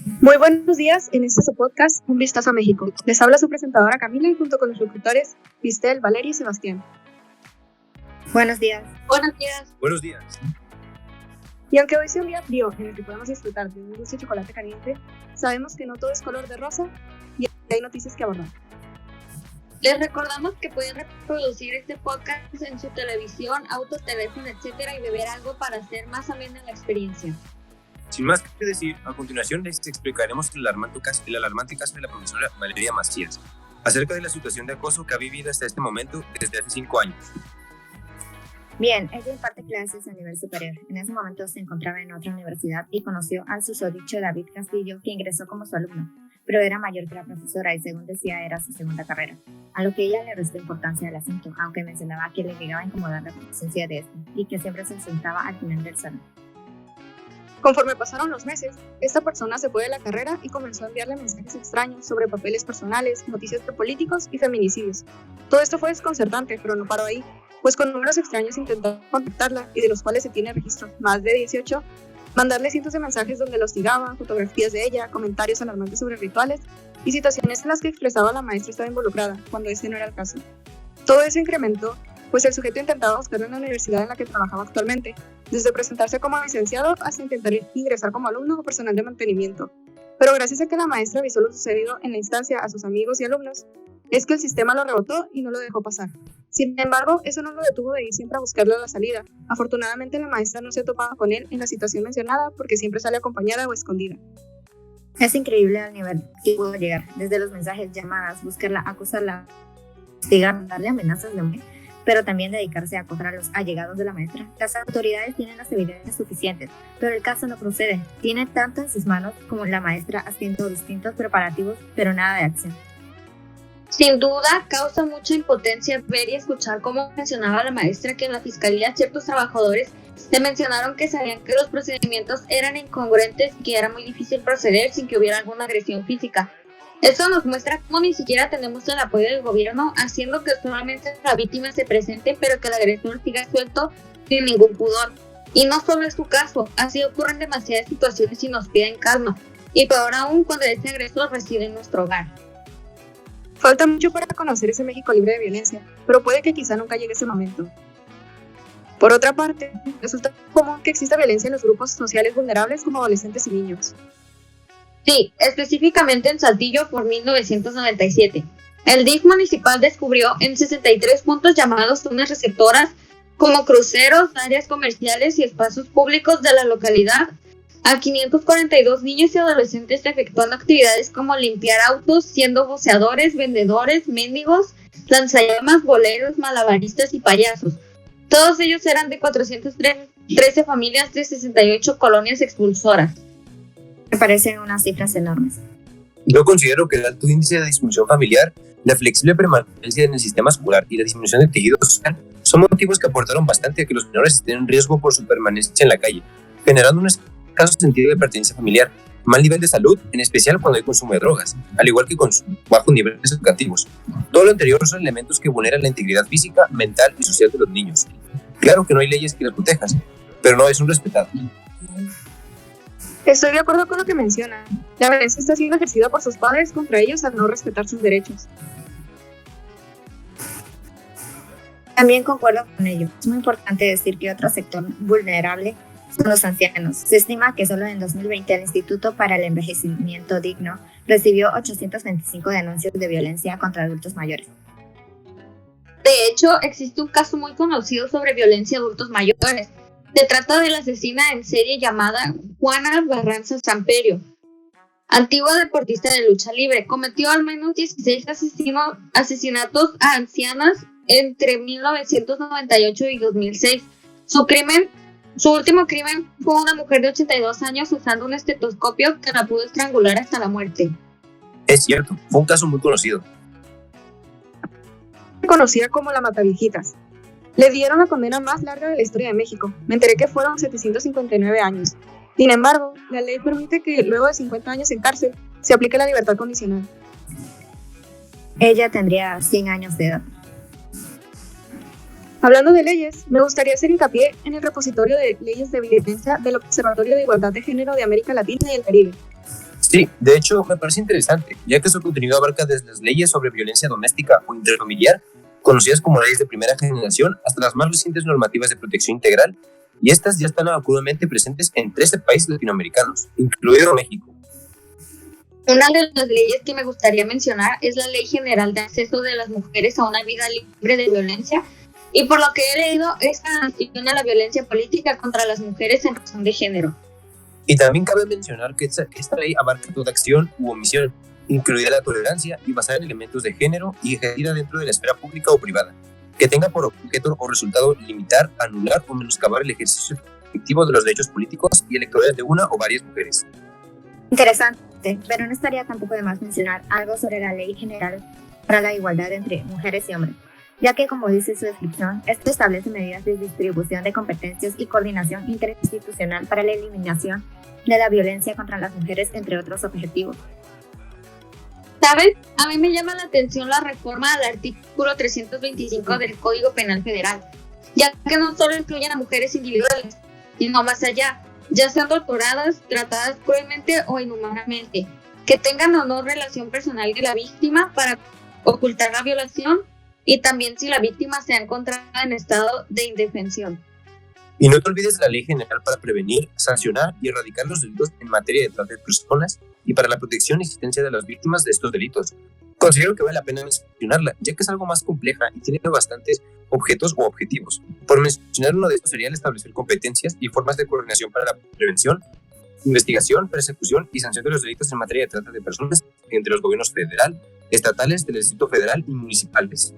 Muy buenos días, en este su podcast, Un Vistazo a México. Les habla su presentadora Camila y junto con los locutores Cristel, Valeria y Sebastián. Buenos días. Buenos días. Buenos días. Y aunque hoy sea un día frío en el que podemos disfrutar de un dulce chocolate caliente, sabemos que no todo es color de rosa y hay noticias que abordar. Les recordamos que pueden reproducir este podcast en su televisión, auto, teléfono, etcétera, y beber algo para hacer más amena la experiencia. Sin más que decir, a continuación les explicaremos el alarmante caso de la profesora Valeria Macías acerca de la situación de acoso que ha vivido hasta este momento desde hace 5 años. Bien, ella imparte clases a nivel superior. En ese momento se encontraba en otra universidad y conoció al susodicho David Castillo, que ingresó como su alumno, pero era mayor que la profesora y según decía era su segunda carrera, a lo que ella le restó importancia al asunto, aunque mencionaba que le llegaba a incomodar la presencia de este y que siempre se sentaba al final del salón. Conforme pasaron los meses, esta persona se fue de la carrera y comenzó a enviarle mensajes extraños sobre papeles personales, noticias de políticos y feminicidios. Todo esto fue desconcertante, pero no paró ahí, pues con números extraños intentó contactarla y de los cuales se tiene registros, más de 18, mandarle cientos de mensajes donde la hostigaba, fotografías de ella, comentarios alarmantes sobre rituales y situaciones en las que expresaba la maestra estaba involucrada, cuando ese no era el caso. Todo eso incrementó, pues el sujeto intentaba buscarla en la universidad en la que trabajaba actualmente, desde presentarse como licenciado hasta intentar ingresar como alumno o personal de mantenimiento. Pero gracias a que la maestra avisó lo sucedido en la instancia a sus amigos y alumnos, es que el sistema lo rebotó y no lo dejó pasar. Sin embargo, eso no lo detuvo de ir siempre a buscarle a la salida. Afortunadamente, la maestra no se topaba con él en la situación mencionada porque siempre sale acompañada o escondida. Es increíble al nivel que pudo llegar, desde los mensajes, llamadas, buscarla, acusarla, hostigar, darle amenazas de muerte, pero también dedicarse a acosar a los allegados de la maestra. Las autoridades tienen las evidencias suficientes, pero el caso no procede. Tiene tanto en sus manos como la maestra haciendo distintos preparativos, pero nada de acción. Sin duda, causa mucha impotencia ver y escuchar cómo mencionaba la maestra que en la fiscalía ciertos trabajadores le mencionaron que sabían que los procedimientos eran incongruentes y que era muy difícil proceder sin que hubiera alguna agresión física. Esto nos muestra cómo ni siquiera tenemos el apoyo del gobierno, haciendo que solamente la víctima se presente, pero que el agresor siga suelto sin ningún pudor. Y no solo es su caso, así ocurren demasiadas situaciones y nos piden calma. Y peor aún cuando este agresor reside en nuestro hogar. Falta mucho para conocer ese México libre de violencia, pero puede que quizá nunca llegue ese momento. Por otra parte, resulta común que exista violencia en los grupos sociales vulnerables como adolescentes y niños. Sí, específicamente en Saltillo por 1997. El DIF municipal descubrió en 63 puntos llamados zonas receptoras como cruceros, áreas comerciales y espacios públicos de la localidad a 542 niños y adolescentes efectuando actividades como limpiar autos, siendo voceadores, vendedores, mendigos, lanzallamas, boleros, malabaristas y payasos. Todos ellos eran de 413 familias de 68 colonias expulsoras. Me parecen unas cifras enormes. Yo considero que el alto índice de disfunción familiar, la flexible permanencia en el sistema escolar y la disminución del tejido social son motivos que aportaron bastante a que los menores estén en riesgo por su permanencia en la calle, generando un escaso sentido de pertenencia familiar, mal nivel de salud, en especial cuando hay consumo de drogas, al igual que con bajos niveles educativos. Todo lo anterior son elementos que vulneran la integridad física, mental y social de los niños. Claro que no hay leyes que las protejan, pero no son respetadas. Estoy de acuerdo con lo que menciona. La violencia está siendo ejercida por sus padres contra ellos al no respetar sus derechos. También concuerdo con ello. Es muy importante decir que otro sector vulnerable son los ancianos. Se estima que solo en 2020 el Instituto para el Envejecimiento Digno recibió 825 denuncias de violencia contra adultos mayores. De hecho, existe un caso muy conocido sobre violencia a adultos mayores. Se trata de la asesina en serie llamada Juana Barranza Samperio, antigua deportista de lucha libre. Cometió al menos 16 asesinatos a ancianas entre 1998 y 2006. Su último crimen fue una mujer de 82 años usando un estetoscopio que la pudo estrangular hasta la muerte. Es cierto, fue un caso muy conocido. Conocida como la Mataviejitas. Le dieron la condena más larga de la historia de México. Me enteré que fueron 759 años. Sin embargo, la ley permite que luego de 50 años en cárcel se aplique la libertad condicional. Ella tendría 100 años de edad. Hablando de leyes, me gustaría hacer hincapié en el repositorio de leyes de violencia del Observatorio de Igualdad de Género de América Latina y el Caribe. Sí, de hecho me parece interesante, ya que su contenido abarca desde las leyes sobre violencia doméstica o intrafamiliar, conocidas como leyes de primera generación, hasta las más recientes normativas de protección integral, y estas ya están acudamente presentes en 13 países latinoamericanos, incluido México. Una de las leyes que me gustaría mencionar es la Ley General de Acceso de las Mujeres a una Vida Libre de Violencia, y por lo que he leído, esta sanciona la violencia política contra las mujeres en razón de género. Y también cabe mencionar que esta ley abarca toda acción u omisión, incluida la tolerancia y basada en elementos de género y ejercida dentro de la esfera pública o privada, que tenga por objeto o resultado limitar, anular o menoscabar el ejercicio efectivo de los derechos políticos y electorales de una o varias mujeres. Interesante, pero no estaría tampoco de más mencionar algo sobre la Ley General para la Igualdad entre Mujeres y Hombres, ya que, como dice su descripción, esto establece medidas de distribución de competencias y coordinación interinstitucional para la eliminación de la violencia contra las mujeres, entre otros objetivos. ¿Sabes? A mí me llama la atención la reforma al artículo 325 del Código Penal Federal, ya que no solo incluyen a mujeres individuales, sino más allá, ya sean torturadas, tratadas cruelmente o inhumanamente, que tengan o no relación personal de la víctima para ocultar la violación, y también si la víctima se ha encontrado en estado de indefensión. Y no te olvides de la Ley General para prevenir, sancionar y erradicar los delitos en materia de trata de personas y para la protección y asistencia de las víctimas de estos delitos. Considero que vale la pena mencionarla, ya que es algo más compleja y tiene bastantes objetos o objetivos. Por mencionar uno de estos sería el establecer competencias y formas de coordinación para la prevención, investigación, persecución y sanción de los delitos en materia de trata de personas entre los gobiernos federal, estatales, del Distrito Federal y municipales.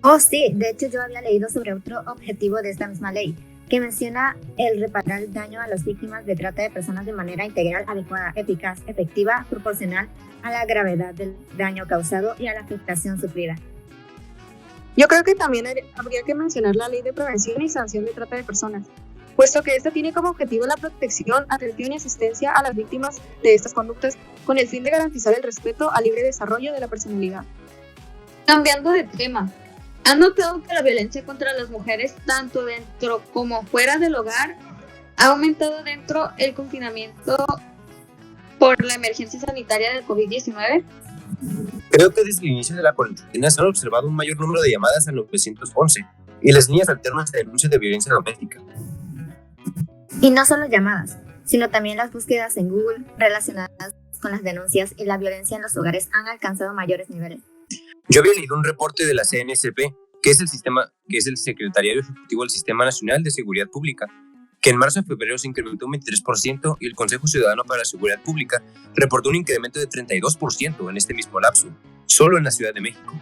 Oh, sí, de hecho yo había leído sobre otro objetivo de esta misma ley, que menciona el reparar el daño a las víctimas de trata de personas de manera integral, adecuada, eficaz, efectiva, proporcional a la gravedad del daño causado y a la afectación sufrida. Yo creo que también habría que mencionar la Ley de Prevención y Sanción de Trata de Personas, puesto que esta tiene como objetivo la protección, atención y asistencia a las víctimas de estas conductas con el fin de garantizar el respeto al libre desarrollo de la personalidad. Cambiando de tema, ¿han notado que la violencia contra las mujeres, tanto dentro como fuera del hogar, ha aumentado dentro del confinamiento por la emergencia sanitaria del COVID-19? Creo que desde el inicio de la cuarentena se han observado un mayor número de llamadas al 911 y las líneas alternas de denuncia de violencia doméstica. Y no solo llamadas, sino también las búsquedas en Google relacionadas con las denuncias y la violencia en los hogares han alcanzado mayores niveles. Yo había leído un reporte de la CNSP, que es el Secretariado Ejecutivo del Sistema Nacional de Seguridad Pública, que en marzo y febrero se incrementó un 23% y el Consejo Ciudadano para la Seguridad Pública reportó un incremento de 32% en este mismo lapso, solo en la Ciudad de México.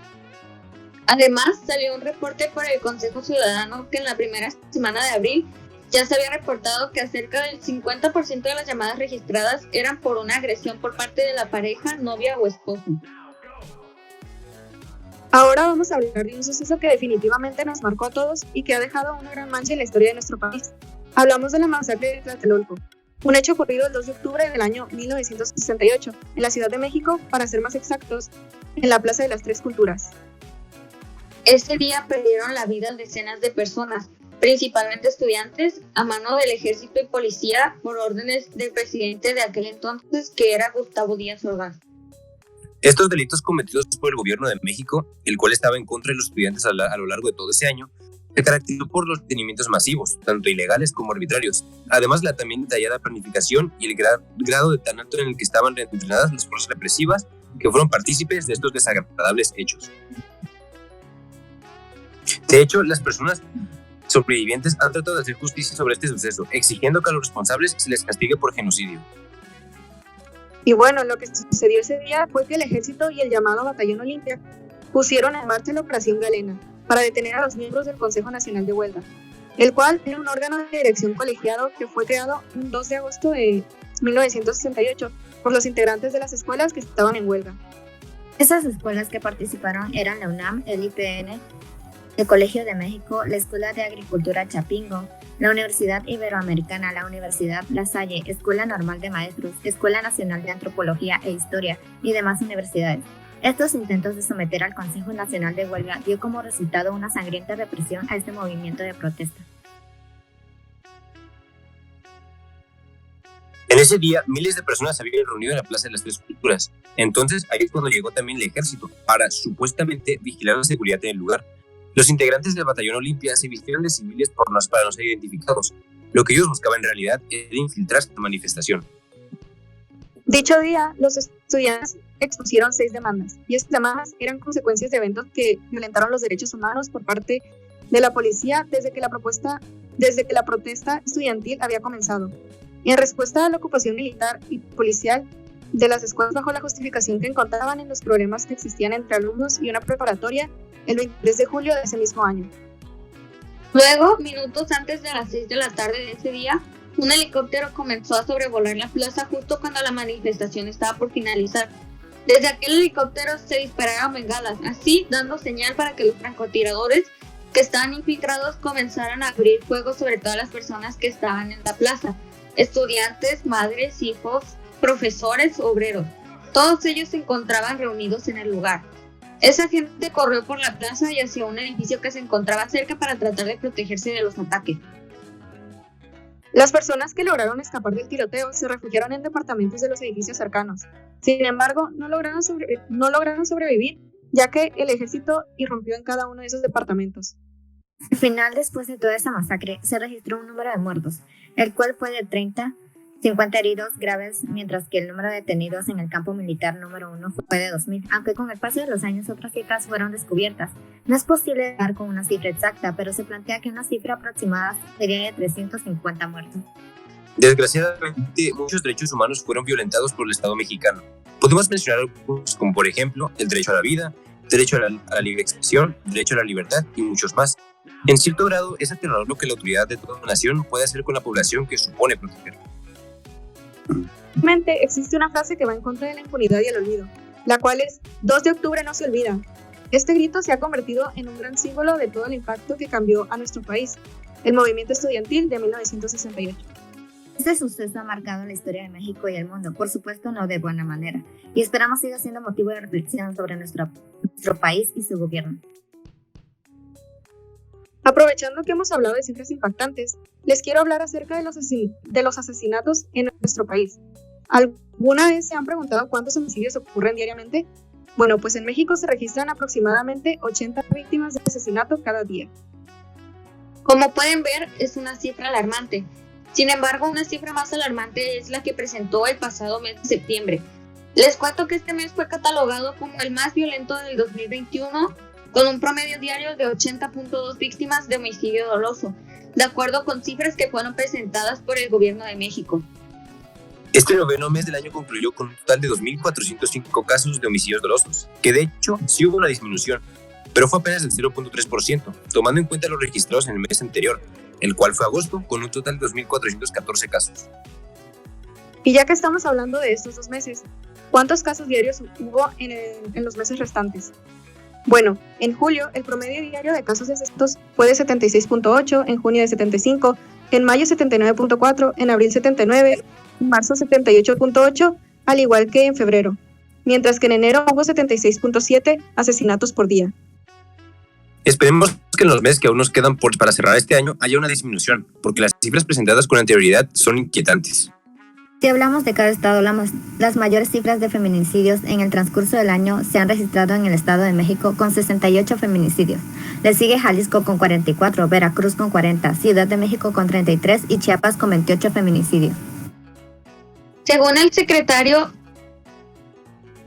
Además, salió un reporte por el Consejo Ciudadano que en la primera semana de abril ya se había reportado que cerca del 50% de las llamadas registradas eran por una agresión por parte de la pareja, novia o esposo. Ahora vamos a hablar de un suceso que definitivamente nos marcó a todos y que ha dejado una gran mancha en la historia de nuestro país. Hablamos de la masacre de Tlatelolco, un hecho ocurrido el 2 de octubre del año 1968, en la Ciudad de México, para ser más exactos, en la Plaza de las Tres Culturas. Ese día perdieron la vida decenas de personas, principalmente estudiantes, a mano del ejército y policía por órdenes del presidente de aquel entonces, que era Gustavo Díaz Ordaz. Estos delitos cometidos por el gobierno de México, el cual estaba en contra de los estudiantes a lo largo de todo ese año, se caracterizó por los detenimientos masivos, tanto ilegales como arbitrarios. Además, la también detallada planificación y el grado de tan alto en el que estaban entrenadas las fuerzas represivas que fueron partícipes de estos desagradables hechos. De hecho, las personas sobrevivientes han tratado de hacer justicia sobre este suceso, exigiendo que a los responsables se les castigue por genocidio. Y bueno, lo que sucedió ese día fue que el ejército y el llamado Batallón Olimpia pusieron en marcha la Operación Galena para detener a los miembros del Consejo Nacional de Huelga, el cual era un órgano de dirección colegiado que fue creado el 2 de agosto de 1968 por los integrantes de las escuelas que estaban en huelga. Esas escuelas que participaron eran la UNAM, el IPN, el Colegio de México, la Escuela de Agricultura Chapingo, la Universidad Iberoamericana, la Universidad La Salle, Escuela Normal de Maestros, Escuela Nacional de Antropología e Historia y demás universidades. Estos intentos de someter al Consejo Nacional de Huelga dio como resultado una sangrienta represión a este movimiento de protesta. En ese día, miles de personas se habían reunido en la Plaza de las Tres Culturas. Entonces, ahí es cuando llegó también el ejército para, supuestamente, vigilar la seguridad en el lugar. Los integrantes del Batallón Olimpia se vistieron de civiles para no ser identificados. Lo que ellos buscaban en realidad era infiltrarse en la manifestación. Dicho día, los estudiantes expusieron 6 demandas, y estas demandas eran consecuencias de eventos que violentaron los derechos humanos por parte de la policía desde que la protesta estudiantil había comenzado. En respuesta a la ocupación militar y policial de las escuelas bajo la justificación que encontraban en los problemas que existían entre alumnos y una preparatoria el 23 de julio de ese mismo año. Luego, minutos antes de las 6 de la tarde de ese día, un helicóptero comenzó a sobrevolar la plaza justo cuando la manifestación estaba por finalizar. Desde aquel helicóptero se dispararon bengalas, así dando señal para que los francotiradores que estaban infiltrados comenzaran a abrir fuego sobre todas las personas que estaban en la plaza. Estudiantes, madres, hijos, profesores, obreros. Todos ellos se encontraban reunidos en el lugar. Esa gente corrió por la plaza y hacia un edificio que se encontraba cerca para tratar de protegerse de los ataques. Las personas que lograron escapar del tiroteo se refugiaron en departamentos de los edificios cercanos. Sin embargo, no lograron sobrevivir, ya que el ejército irrumpió en cada uno de esos departamentos. Al final, después de toda esa masacre, se registró un número de muertos, el cual fue de 30, 50 heridos graves, mientras que el número de detenidos en el campo militar número 1 fue de 2.000, aunque con el paso de los años otras cifras fueron descubiertas. No es posible dar con una cifra exacta, pero se plantea que una cifra aproximada sería de 350 muertos. Desgraciadamente, muchos derechos humanos fueron violentados por el Estado mexicano. Podemos mencionar algunos, como por ejemplo, el derecho a la vida, derecho a la libre expresión, derecho a la libertad y muchos más. En cierto grado, es aterrador lo que la autoridad de toda nación puede hacer con la población que supone proteger. Realmente existe una frase que va en contra de la impunidad y el olvido, la cual es: 2 de octubre no se olvida. Este grito se ha convertido en un gran símbolo de todo el impacto que cambió a nuestro país, el movimiento estudiantil de 1968. Este suceso ha marcado la historia de México y el mundo, por supuesto no de buena manera, y esperamos siga siendo motivo de reflexión sobre nuestro país y su gobierno. Aprovechando que hemos hablado de cifras impactantes, les quiero hablar acerca de los asesinatos en nuestro país. ¿Alguna vez se han preguntado cuántos homicidios ocurren diariamente? Bueno, pues en México se registran aproximadamente 80 víctimas de asesinato cada día. Como pueden ver, es una cifra alarmante. Sin embargo, una cifra más alarmante es la que presentó el pasado mes de septiembre. Les cuento que este mes fue catalogado como el más violento del 2021, con un promedio diario de 80.2 víctimas de homicidio doloso, de acuerdo con cifras que fueron presentadas por el Gobierno de México. Este noveno mes del año concluyó con un total de 2.405 casos de homicidios dolosos, que de hecho sí hubo una disminución, pero fue apenas del 0.3%, tomando en cuenta los registrados en el mes anterior, el cual fue agosto, con un total de 2.414 casos. Y ya que estamos hablando de estos 2 meses, ¿cuántos casos diarios hubo en los meses restantes? Bueno, en julio el promedio diario de casos de asesinatos fue de 76.8, en junio de 75, en mayo 79.4, en abril 79, en marzo 78.8, al igual que en febrero, mientras que en enero hubo 76.7 asesinatos por día. Esperemos que en los meses que aún nos quedan para cerrar este año haya una disminución, porque las cifras presentadas con anterioridad son inquietantes. Si hablamos de cada estado, las mayores cifras de feminicidios en el transcurso del año se han registrado en el Estado de México con 68 feminicidios. Le sigue Jalisco con 44, Veracruz con 40, Ciudad de México con 33 y Chiapas con 28 feminicidios. Según el secretario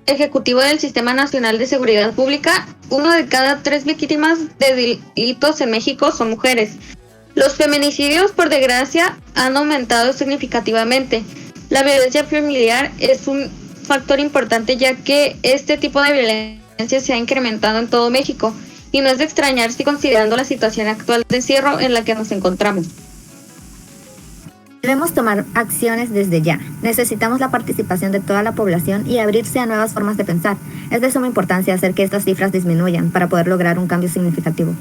ejecutivo del Sistema Nacional de Seguridad Pública, 1 de cada 3 víctimas de delitos en México son mujeres. Los feminicidios, por desgracia, han aumentado significativamente. La violencia familiar es un factor importante, ya que este tipo de violencia se ha incrementado en todo México y no es de extrañarse considerando la situación actual de encierro en la que nos encontramos. Debemos tomar acciones desde ya. Necesitamos la participación de toda la población y abrirse a nuevas formas de pensar. Es de suma importancia hacer que estas cifras disminuyan para poder lograr un cambio significativo.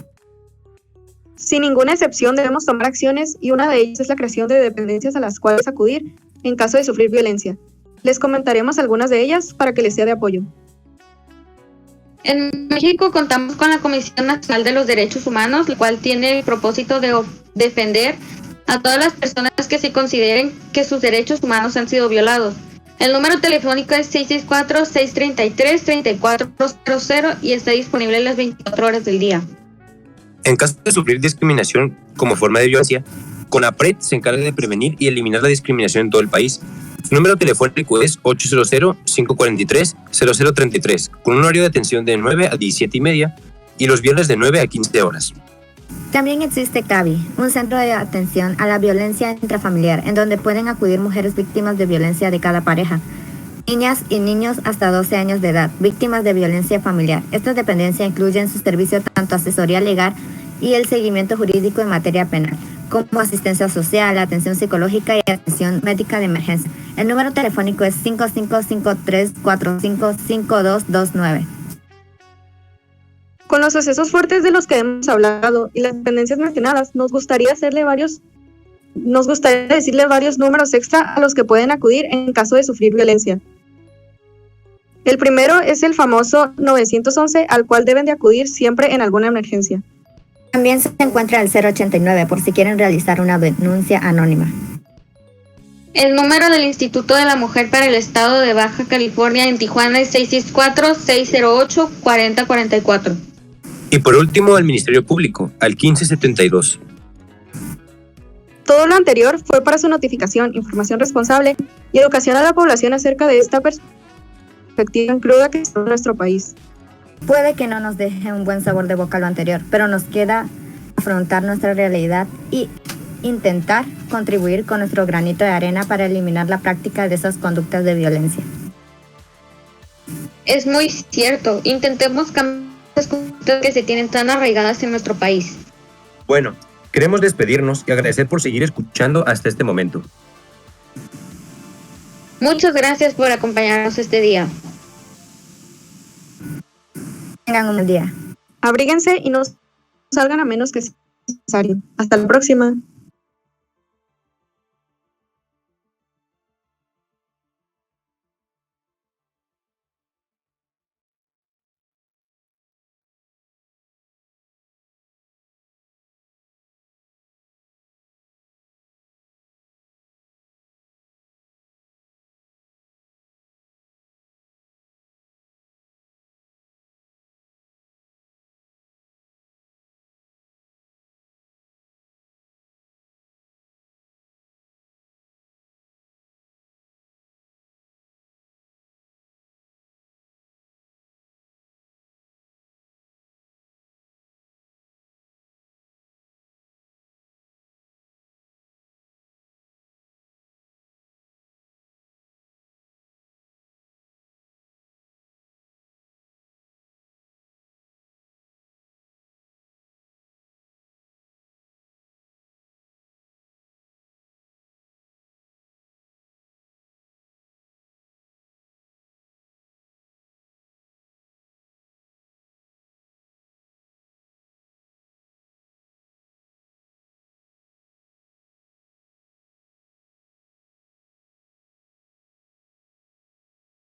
Sin ninguna excepción debemos tomar acciones, y una de ellas es la creación de dependencias a las cuales acudir en caso de sufrir violencia. Les comentaremos algunas de ellas para que les sea de apoyo. En México contamos con la Comisión Nacional de los Derechos Humanos, la cual tiene el propósito de defender a todas las personas que se consideren que sus derechos humanos han sido violados. El número telefónico es 664-633-3400 y está disponible las 24 horas del día. En caso de sufrir discriminación como forma de violencia, CONAPRED se encarga de prevenir y eliminar la discriminación en todo el país. Su número telefónico es 800-543-0033, con un horario de atención de 9 a 17:30 y los viernes de 9 a 15 horas. También existe CAVI, un centro de atención a la violencia intrafamiliar, en donde pueden acudir mujeres víctimas de violencia de cada pareja, niñas y niños hasta 12 años de edad, víctimas de violencia familiar. Esta dependencia incluye en su servicio tanto asesoría legal y el seguimiento jurídico en materia penal, como asistencia social, atención psicológica y atención médica de emergencia. El número telefónico es 5553455229. Con los sucesos fuertes de los que hemos hablado y las dependencias mencionadas, nos gustaría decirle varios números extra a los que pueden acudir en caso de sufrir violencia. El primero es el famoso 911, al cual deben de acudir siempre en alguna emergencia. También se encuentra el 089 por si quieren realizar una denuncia anónima. El número del Instituto de la Mujer para el Estado de Baja California en Tijuana es 664-608-4044. Y por último, el Ministerio Público, al 1572. Todo lo anterior fue para su notificación, información responsable y educación a la población acerca de esta perspectiva cruda que es nuestro país. Puede que no nos deje un buen sabor de boca lo anterior, pero nos queda afrontar nuestra realidad y intentar contribuir con nuestro granito de arena para eliminar la práctica de esas conductas de violencia. Es muy cierto, intentemos cambiar las conductas que se tienen tan arraigadas en nuestro país. Bueno, queremos despedirnos y agradecer por seguir escuchando hasta este momento. Muchas gracias por acompañarnos este día. Tengan un buen día. Abríguense y no salgan a menos que sea necesario. Hasta la próxima.